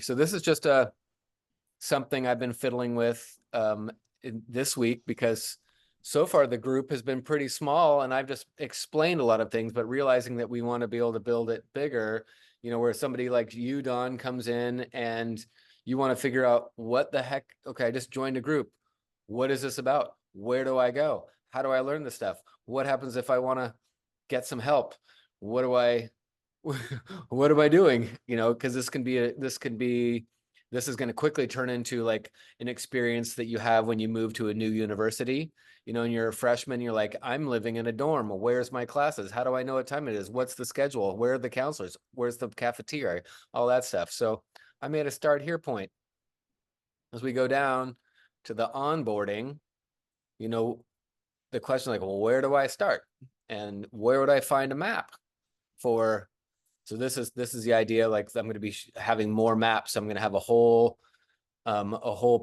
So this is just something I've been fiddling with this week because so far the group has been pretty small and I've just explained a lot of things, but realizing that we want to be able to build it bigger, where somebody like you, Don, comes in and you want to figure out what the heck, okay, I just joined a group. What is this about? Where do I go? How do I learn this stuff? What happens if I want to get some help? What do I what am I doing? Because this is going to quickly turn into like an experience that you have when you move to a new university. And you're a freshman, you're like, I'm living in a dorm. Where's my classes? How do I know what time it is? What's the schedule? Where are the counselors? Where's the cafeteria? All that stuff. So I made a start here point. As we go down to the onboarding, the question like, well, where do I start? And where would I find a map for? So this is the idea. Like I'm going to be having more maps. I'm going to have a whole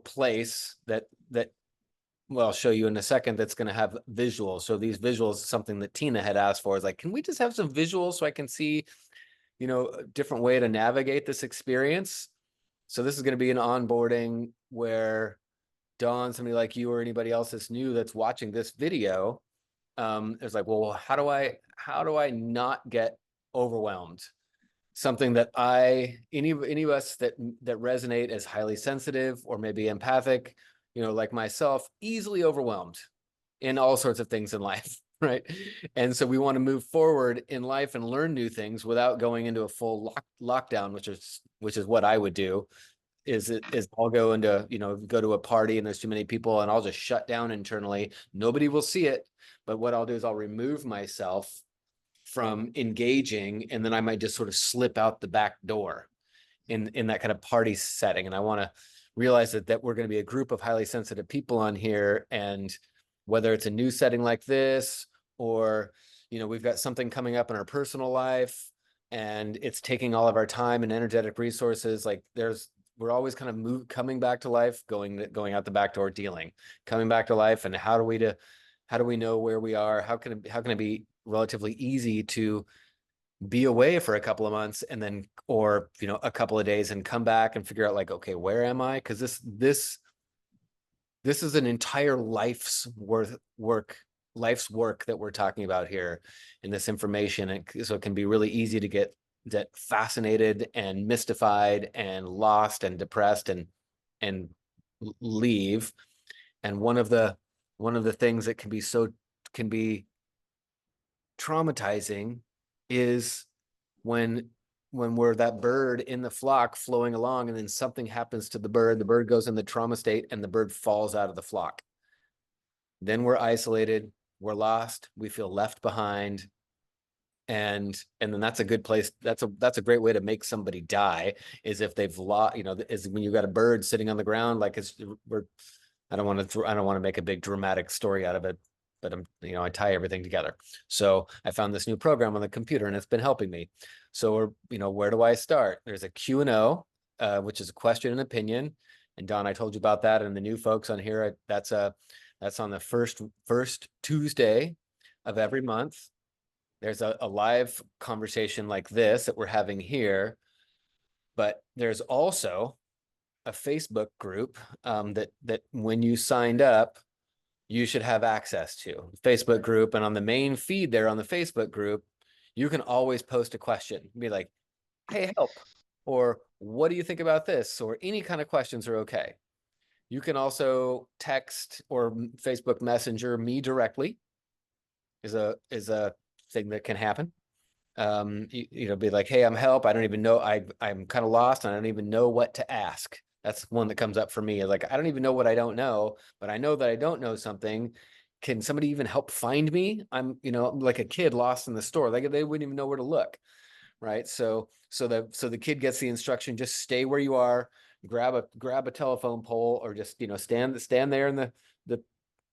place that well, I'll show you in a second. That's going to have visuals. So these visuals, something that Tina had asked for, is like, can we just have some visuals so I can see, a different way to navigate this experience? So this is going to be an onboarding where Dawn, somebody like you or anybody else that's new that's watching this video, is like, well, how do I not get overwhelmed? Something that any of us that resonate as highly sensitive or maybe empathic, like myself, easily overwhelmed in all sorts of things in life, right? And so we want to move forward in life and learn new things without going into a full lockdown, which is what I would do. Is I'll go into, go to a party and there's too many people and I'll just shut down internally. Nobody will see it, but what I'll do is I'll remove myself from engaging, and then I might just sort of slip out the back door in that kind of party setting. And I want to realize that we're going to be a group of highly sensitive people on here, and whether it's a new setting like this or we've got something coming up in our personal life and it's taking all of our time and energetic resources, like we're always kind of coming back to life, going out the back door, dealing, coming back to life. And how do we know where we are? How can it be relatively easy to be away for a couple of months and then, or, a couple of days and come back and figure out like, okay, where am I? Because this is an entire life's work that we're talking about here in this information. And so it can be really easy to get that fascinated and mystified and lost and depressed and leave. And one of the things that can be traumatizing is when we're that bird in the flock flowing along and then something happens to the bird goes in the trauma state and the bird falls out of the flock. Then we're isolated, we're lost, we feel left behind. And then that's a good place. That's a great way to make somebody die, is if they've lost, is when you've got a bird sitting on the ground, like I don't want to make a big dramatic story out of it, but I tie everything together. So I found this new program on the computer and it's been helping me. So where do I start? There's a Q&O, which is a question and opinion. And Don, I told you about that. And the new folks on here, that's on the first Tuesday of every month. There's a live conversation like this that we're having here, but there's also a Facebook group that when you signed up, you should have access to. Facebook group, and on the main feed there on the Facebook group, you can always post a question. Be like, hey, help, or what do you think about this? Or any kind of questions are okay. You can also text or Facebook Messenger me directly, is a thing that can happen. Be like, hey, I'm help. I don't even know. I'm kind of lost and I don't even know what to ask. That's one that comes up for me. Like, I don't even know what I don't know, but I know that I don't know something. Can somebody even help find me? I'm like a kid lost in the store. Like they wouldn't even know where to look. Right. So the kid gets the instruction, just stay where you are, grab a telephone pole, or just, stand there in the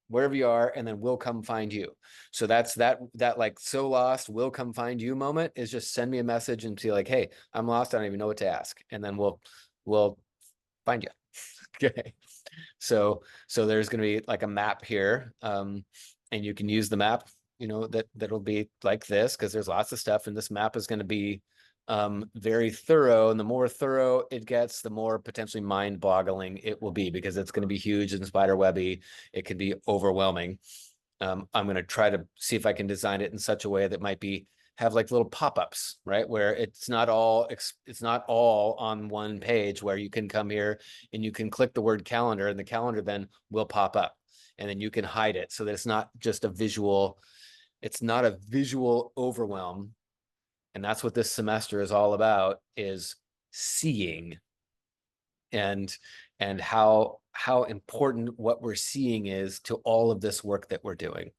wherever you are, and then we'll come find you. So that's that like so lost, we'll come find you moment is just send me a message and be like, hey, I'm lost. I don't even know what to ask. And then we'll find you. Okay. So there's going to be like a map here. And you can use the map, that'll be like this, because there's lots of stuff. And this map is going to be very thorough, and the more thorough it gets, the more potentially mind-boggling it will be, because it's going to be huge and spider-webby. It could be overwhelming. I'm going to try to see if I can design it in such a way that might be have like little pop-ups, right? Where it's not all on one page, where you can come here and you can click the word calendar, and the calendar then will pop up, and then you can hide it, so that it's not just a visual, it's not a visual overwhelm. And that's what this semester is all about, is seeing, and how important what we're seeing is to all of this work that we're doing,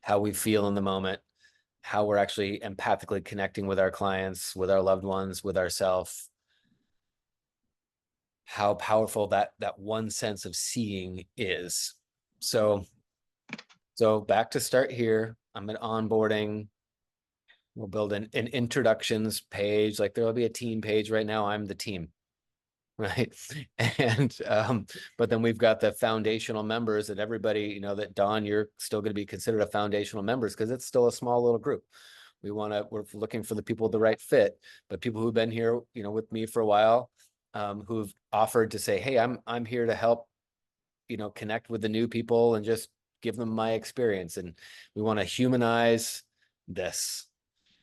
how we feel in the moment, how we're actually empathically connecting with our clients, with our loved ones, with ourselves, how powerful that one sense of seeing is. So back to start here. I'm at onboarding. We'll build an introductions page. Like, there will be a team page. Right now I'm the team, right? And but then we've got the foundational members that everybody, that Don, you're still going to be considered a foundational members, because it's still a small little group. We're looking for the people with the right fit, but people who've been here, with me for a while, who've offered to say, hey, I'm here to help, connect with the new people and just give them my experience. And we want to humanize this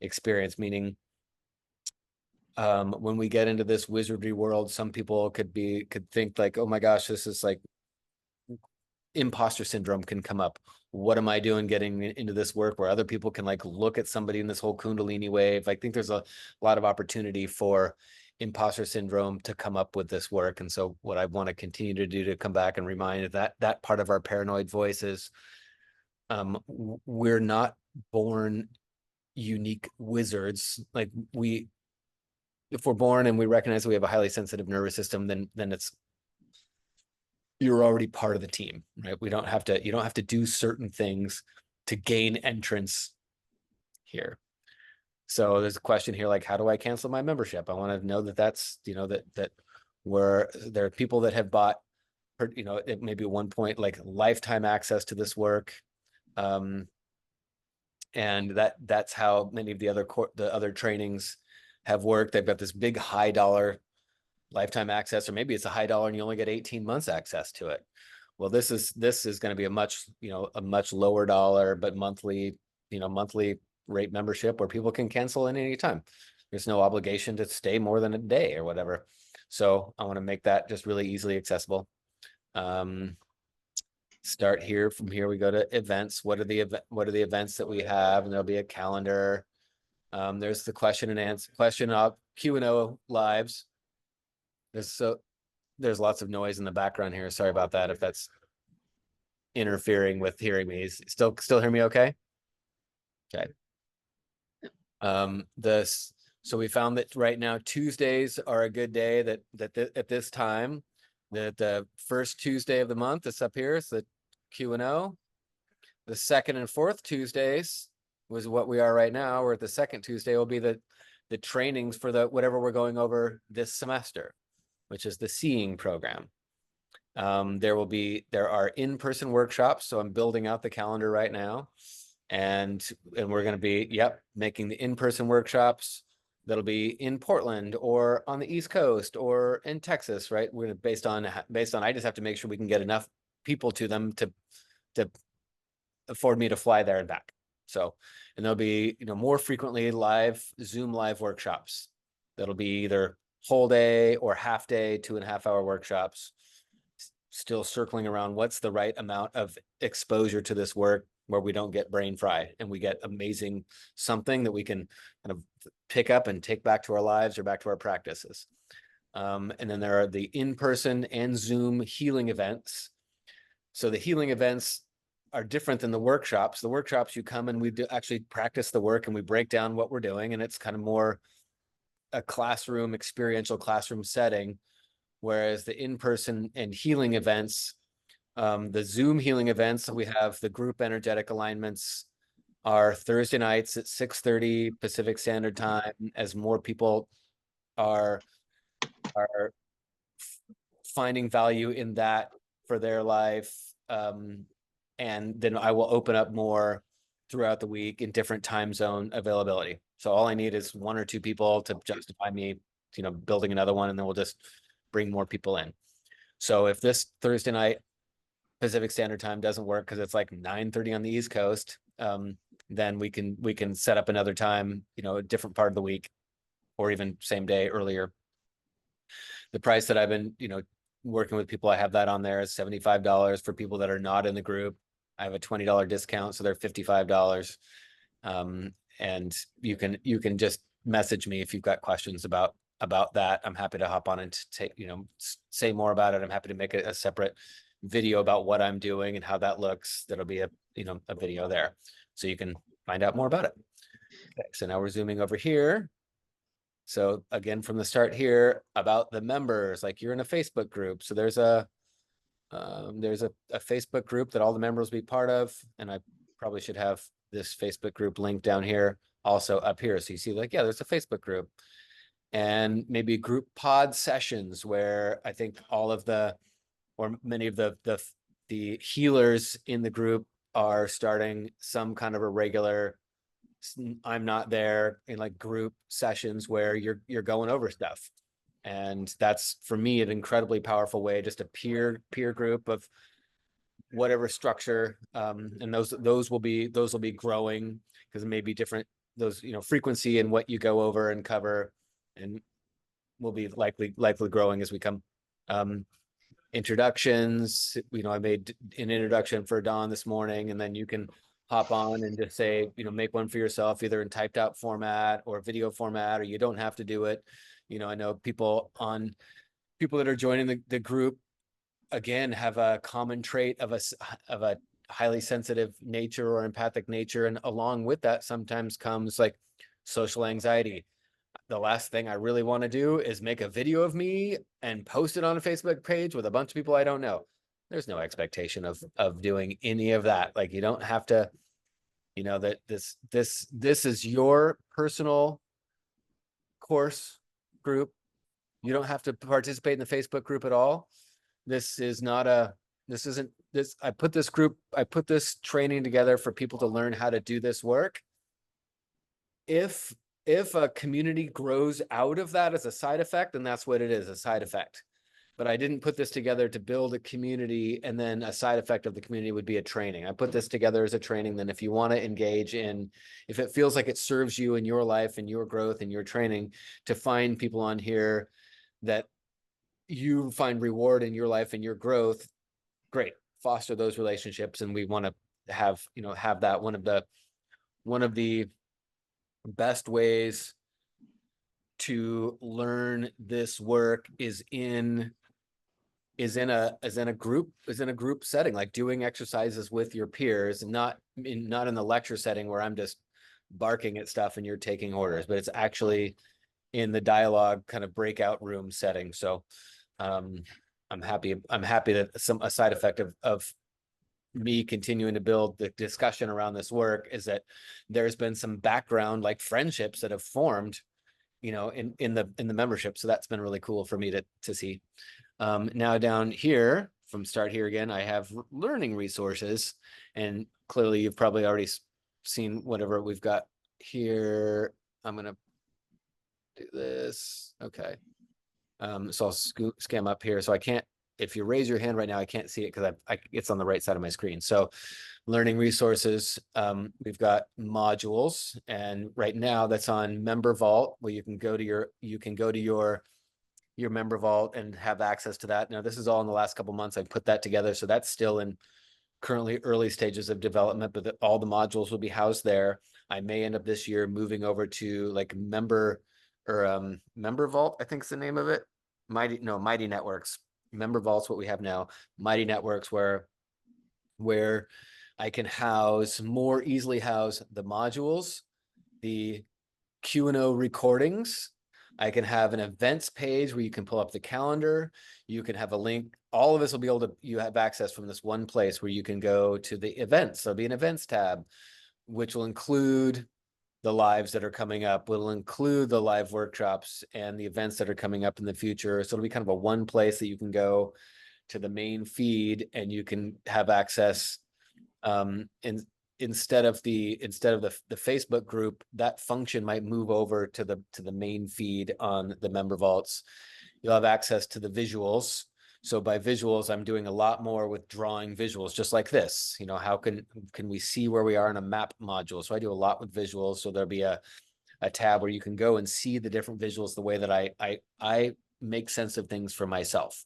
experience, meaning when we get into this wizardry world, some people could think like, oh my gosh, this is like imposter syndrome can come up. What am I doing getting into this work? Where other people can like look at somebody in this whole Kundalini wave. I think there's a lot of opportunity for imposter syndrome to come up with this work. And so what I want to continue to do to come back and remind that part of our paranoid voice is, we're not born unique wizards. Like, if we're born and we recognize that we have a highly sensitive nervous system, then you're already part of the team, right? You don't have to do certain things to gain entrance here. So there's a question here, like, how do I cancel my membership? I want to know that's, that where there are people that have bought, it maybe at one point, like, lifetime access to this work. And that's how many of the other trainings have worked. They've got this big high dollar lifetime access, or maybe it's a high dollar and you only get 18 months access to it. Well, this is going to be a much lower dollar, but monthly rate membership, where people can cancel at any time. There's no obligation to stay more than a day or whatever. So I want to make that just really easily accessible. Start here. From here we go to events. What are the events that we have? And there'll be a calendar. There's the question of Q&O lives. There's lots of noise in the background here. Sorry about that if that's interfering with hearing me. Still hear me okay? Okay. So we found that right now Tuesdays are a good day, that at this time, that the first Tuesday of the month is up here, is the Q&O. The second and fourth Tuesdays was what we are right now. We're at the second Tuesday will be the trainings for whatever we're going over this semester, which is the seeing program. There are in-person workshops. So I'm building out the calendar right now, and we're going to be, making the in-person workshops. That'll be in Portland or on the East Coast or in Texas, right? We're based on, I just have to make sure we can get enough people to them to afford me to fly there and back. So, and there'll be, more frequently Zoom live workshops. That'll be either whole day or half day, 2.5 hour workshops, still circling around what's the right amount of exposure to this work where we don't get brain fried and we get amazing something that we can kind of pick up and take back to our lives or back to our practices. And then there are the in-person and Zoom healing events. So the healing events are different than the workshops. The workshops, you come and we do actually practice the work and we break down what we're doing, and it's kind of more a classroom, experiential classroom setting. Whereas the in-person and healing events, the Zoom healing events, we have the group energetic alignments are Thursday nights at 6:30 Pacific Standard Time, as more people are finding value in that for their life. And then I will open up more throughout the week in different time zone availability. So all I need is 1 or 2 people to justify me, building another one, and then we'll just bring more people in. So if this Thursday night Pacific Standard Time doesn't work because it's like 9:30 on the East Coast, then we can set up another time, a different part of the week, or even same day earlier. The price that I've been, working with people, I have that on there is $75 for people that are not in the group. I have a $20 discount, so they're $55. And you can just message me if you've got questions about that. I'm happy to hop on and take, say more about it. I'm happy to make a separate video about what I'm doing and how that looks. That'll be a video there, so you can find out more about it. Okay, so now we're zooming over here. So again, from the start here, about the members, like you're in a Facebook group. So there's a Facebook group that all the members will be part of. And I probably should have this Facebook group link down here, also up here. So you see, like, yeah, there's a Facebook group. And maybe group pod sessions where I think all of or many of the healers in the group are starting some kind of a regular I'm not there in like group sessions where you're going over stuff. And that's, for me, an incredibly powerful way, just a peer group of whatever structure. And those will be growing, because it may be different, those, frequency and what you go over and cover, and will be likely growing as we come. Introductions, I made an introduction for Dawn this morning, and then you can hop on and just say, make one for yourself, either in typed out format or video format, or you don't have to do it. I know people that are joining the group, again, have a common trait of a highly sensitive nature or empathic nature. And along with that sometimes comes like social anxiety. The last thing I really want to do is make a video of me and post it on a Facebook page with a bunch of people I don't know. There's no expectation of doing any of that. Like, you don't have to, that this is your personal course group. You don't have to participate in the Facebook group at all. This isn't this. I put this training together for people to learn how to do this work. If a community grows out of that as a side effect, then that's what it is, a side effect. But I didn't put this together to build a community, and then a side effect of the community would be a training. I put this together as a training. Then if you want to engage in, if it feels like it serves you in your life and your growth and your training, to find people on here that you find reward in your life and your growth, great, foster those relationships. And we want to have that one of the best ways to learn this work is in a group setting, like doing exercises with your peers, and not in the lecture setting where I'm just barking at stuff and you're taking orders, but it's actually in the dialogue kind of breakout room setting. So I'm happy that a side effect of me continuing to build the discussion around this work is that there's been some background, like friendships that have formed, in the membership. So that's been really cool for me to see. Now down here, from start here again, I have learning resources, and clearly you've probably already seen whatever we've got here. I'm going to do this. Okay. So I'll scam up here. So I can't, if you raise your hand right now, I can't see it because it's on the right side of my screen. So learning resources, we've got modules, and right now that's on Member Vault, where you can go to your Member Vault and have access to that. Now, this is all in the last couple months. I put that together. So that's still in currently early stages of development, but all the modules will be housed there. I may end up this year moving over to like Member Vault, I think is the name of it. Mighty Networks. Member Vault's what we have now. Mighty Networks, where I can more easily house the modules, the Q&O recordings. I can have an events page where you can pull up the calendar. You can have a link. All of this will be able to, you have access from this one place where you can go to the events. There'll be an events tab, which will include the lives that are coming up, will include the live workshops and the events that are coming up in the future. So it'll be kind of a one place that you can go to the main feed, and you can have access. And instead of the Facebook group, that function might move over to the main feed on the member vaults. You'll have access to the visuals. So by visuals, I'm doing a lot more with drawing visuals, just like this. You know, how can we see where we are in a map module? So I do a lot with visuals. So there'll be a tab where you can go and see the different visuals the way that I make sense of things for myself.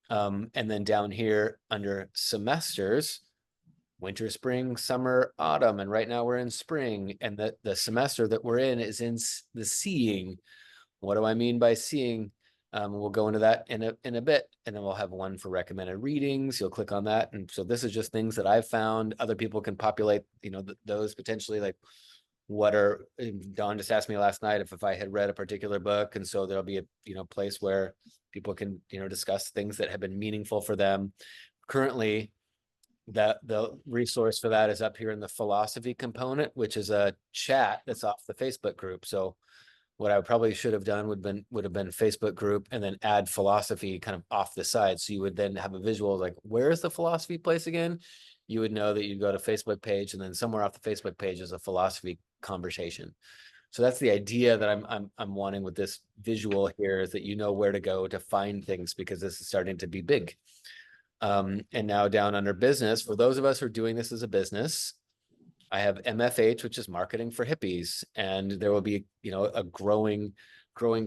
And then down here under semesters, winter, spring, summer, autumn, and right now we're in spring, and the semester that we're in is in the seeing. What do I mean by seeing? We'll go into that in a bit, and then we'll have one for recommended readings. You'll click on that, and so this is just things that I've found. Other people can populate, you know, those potentially, like Don just asked me last night if I had read a particular book, and so there'll be a place where people can discuss things that have been meaningful for them. Currently, that the resource for that is up here in the philosophy component, which is a chat that's off the Facebook group. So what I probably should have done would have been Facebook group and then add philosophy kind of off the side. So you would then have a visual like, where's the philosophy place again? You would know that you go to Facebook page, and then somewhere off the Facebook page is a philosophy conversation. So that's the idea that I'm wanting with this visual here, is that you know where to go to find things, because this is starting to be big. And now down under business, for those of us who are doing this as a business, I have MFH, which is marketing for hippies, and there will be, a growing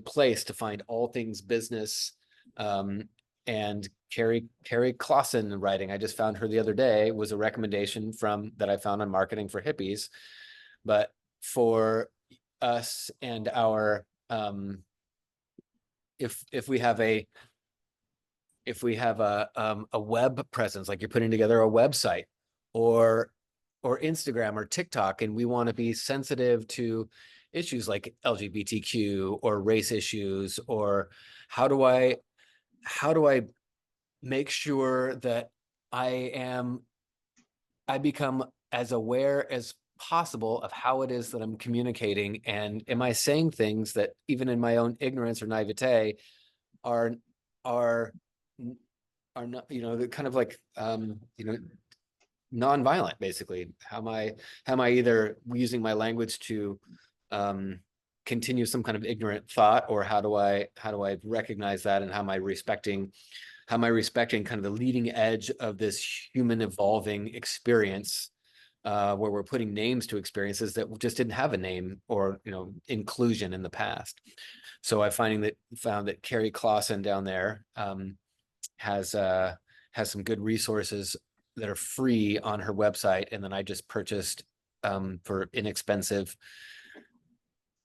place to find all things business. And Carrie Clausen writing, I just found her the other day, was a recommendation that I found on marketing for hippies. But for us and our, if we have a web presence, like you're putting together a website or Instagram or TikTok, and we want to be sensitive to issues like LGBTQ or race issues, or how do I make sure that I become as aware as possible of how it is that I'm communicating, and am I saying things that, even in my own ignorance or naivete, are not, kind of like, nonviolent, basically. How am I either using my language to continue some kind of ignorant thought, or how do I recognize that, and how am I respecting kind of the leading edge of this human evolving experience, where we're putting names to experiences that just didn't have a name or inclusion in the past. So I found that Carrie Clausen down there has some good resources that are free on her website, and then I just purchased for inexpensive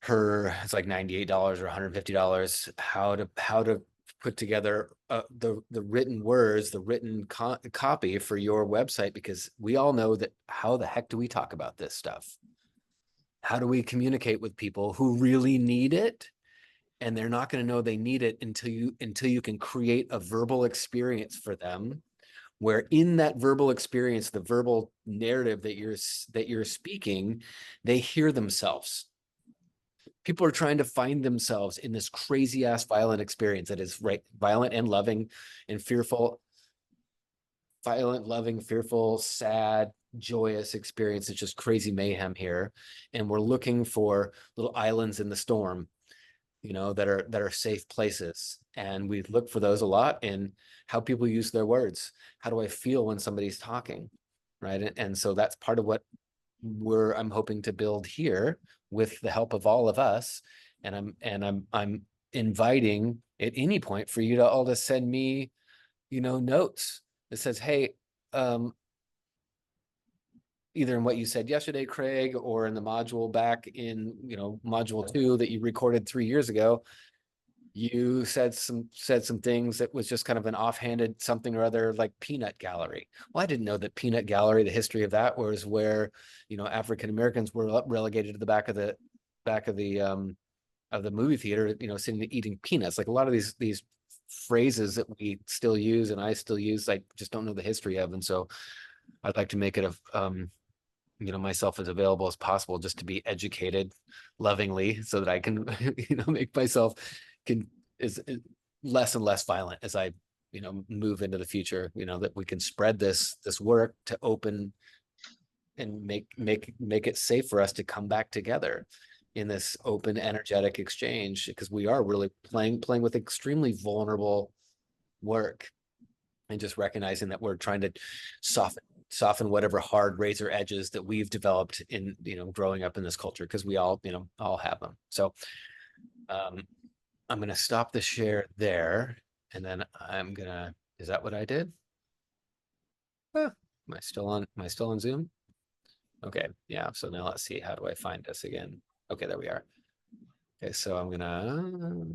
it's like $98 or $150, how to put together the written words, the written copy for your website, because we all know that, how the heck do we talk about this stuff? How do we communicate with people who really need it? And they're not going to know they need it until you can create a verbal experience for them, where in that verbal experience, the verbal narrative that you're speaking, they hear themselves. People are trying to find themselves in this crazy ass violent experience that is violent and loving and fearful, sad, joyous experience. It's just crazy mayhem here. And we're looking for little islands in the storm, that are safe places. And we look for those a lot in how people use their words. How do I feel when somebody's talking, right? And so that's part of what I'm hoping to build here with the help of all of us. And I'm inviting at any point for you to all to send me, notes that says, hey, either in what you said yesterday, Craig, or in the module back in, module 2 that you recorded 3 years ago, you said some things that was just kind of an offhanded something or other, like peanut gallery. Well, I didn't know that peanut gallery, the history of that, was where, African Americans were relegated to the back of the movie theater, sitting eating peanuts. Like a lot of these phrases that we still use and I still use, I just don't know the history of. And so I'd like to make it myself as available as possible, just to be educated lovingly, so that I can, make myself is less and less violent as I, move into the future, that we can spread this work to open and make it safe for us to come back together in this open, energetic exchange, because we are really playing with extremely vulnerable work, and just recognizing that we're trying to soften whatever hard razor edges that we've developed in, growing up in this culture, because we all, all have them. So I'm gonna stop the share there, and then is that what I did? Am I still on Zoom? Okay, yeah, so now let's see, how do I find this again? Okay, there we are. Okay, so I'm gonna